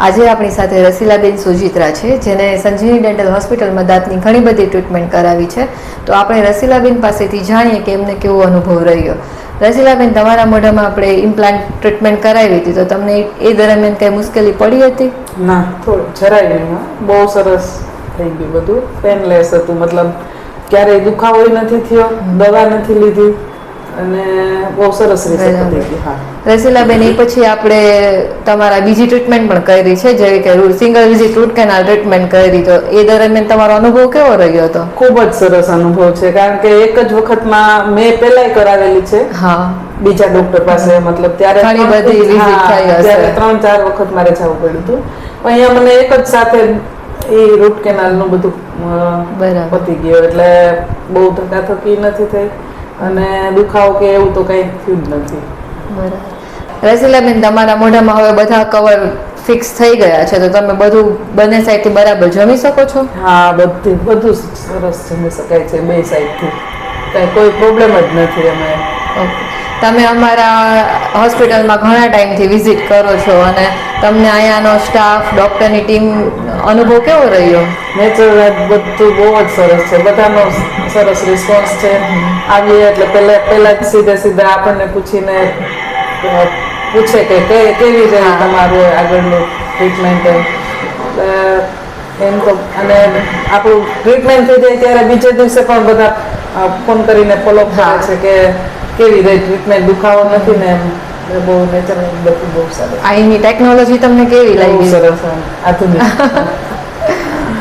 આજે આપણી સાથે રસીલાબેન સુજિત્રા છે, જેને સંજીવની ડેન્ટલ હોસ્પિટલમાં દાંતની ઘણી બધી ટ્રીટમેન્ટ કરાવી છે. તો આપણે રસીલાબેન પાસેથી જાણીએ કે એમને કેવો અનુભવ રહ્યો. રસીલાબેન, તમારા મોઢામાં આપણે ઇમ્પ્લાન્ટ ટ્રીટમેન્ટ કરાવી હતી, તો તમને એ દરમિયાન કઈ મુશ્કેલી પડી હતી? ના, થોડું જરાય નહીં. બહુ સરસ થઈ ગયું, બધું પેનલેસ હતું. મતલબ ક્યારેય દુખાવો નથી થયો, દવા નથી લીધી અને બહુ સરસ રીતે થઈ ગઈ. હા રસીલાબેન, એ પછી આપણે તમારા બીજી ટ્રીટમેન્ટ પણ કરી છે, જેવી કે single visit root canal treatment કરી. તો એ દરમિયાન તમારો અનુભવ કેવો રહ્યો હતો? ખૂબ જ સરસ અનુભવ છે, કારણ કે એક જ વખતમાં મેં પહેલાય કરાવેલી છે. હા, બીજા ડોક્ટર પાસે. મતલબ ત્યારે ઘણી બધી વિઝિટ થઈ હશે. ત્યારે 3-4 વખત મારે જવું પડ્યું હતું. પણ અહીંયા મને એક જ સાથે એ રૂટ કેનાલ નું બધું પતી ગયું, એટલે બહુ ધક્કાધક્કી નથી થઈ અને દુખાવો કે એવું તો કઈ થયું જ નથી. બરાબર. રસીલાબેન, તમારા મોઢામાં હવે બધા કવર ફિક્સ થઈ ગયા છે, તો તમે બધું બંને સાઈડથી બરાબર જમી શકો છો? હા, બધું સરસ જમી શકાય છે બે સાઈડથી. કઈ કોઈ પ્રોબ્લેમ જ નથી. અમે તમે અમારા હોસ્પિટલમાં ઘણા ટાઈમથી વિઝિટ કરો છો અને તમને અહીંયાનો સ્ટાફ, ડૉક્ટરની ટીમ અનુભવ કેવો રહ્યો? નેચરલ બધું બહુ જ સરસ છે. બધાનો સરસ રિસ્પોન્સ છે. આવીએ એટલે પહેલા જ સીધા આપણને પૂછીને પૂછે કે કેવી રહી તમારું આગળનું ટ્રીટમેન્ટ. એમ તો અને આપણું ટ્રીટમેન્ટ થઈ જાય ત્યારે બીજે દિવસે પણ બધા ફોન કરીને ફોલોઅપ કરે છે કે કેવી રહી ટ્રીટમેન્ટ, દુખાવો નથી ને. એમ બહુ નેચરલ, બધું બહુ સારું. અહીંની ટેકનોલોજી તમને કેવી લાગી? સરસ, આધુનિક.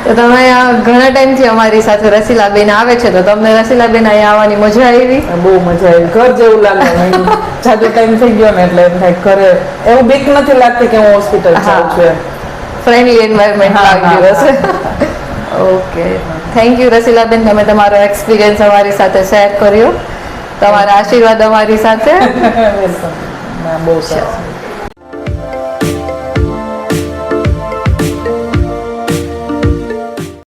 તો તમે ઘણા ટાઈમથી અમારી સાથે રસીલાબેન આવે છે, તો તમને રસીલાબેન અહીંયા આવવાની મજા આવી? બહુ મજા આવી. ઘર જેવું લાગે. જાજો ટાઈમ થઈ ગયો ને એટલે એમ થાય ઘરે એવું બીક નથી લાગતી કે હું હોસ્પિટલ જાઉં છું. ફ્રેન્ડલી એન્વાયરમેન્ટ લાગ્યું હશે. ઓકે, થેન્ક યુ રસીલાબેન, તમે તમારો એક્સપિરિયન્સ અમારી સાથે શેર કર્યો. તમારા આશીર્વાદ અમારી સાથે. બહુ સરસ.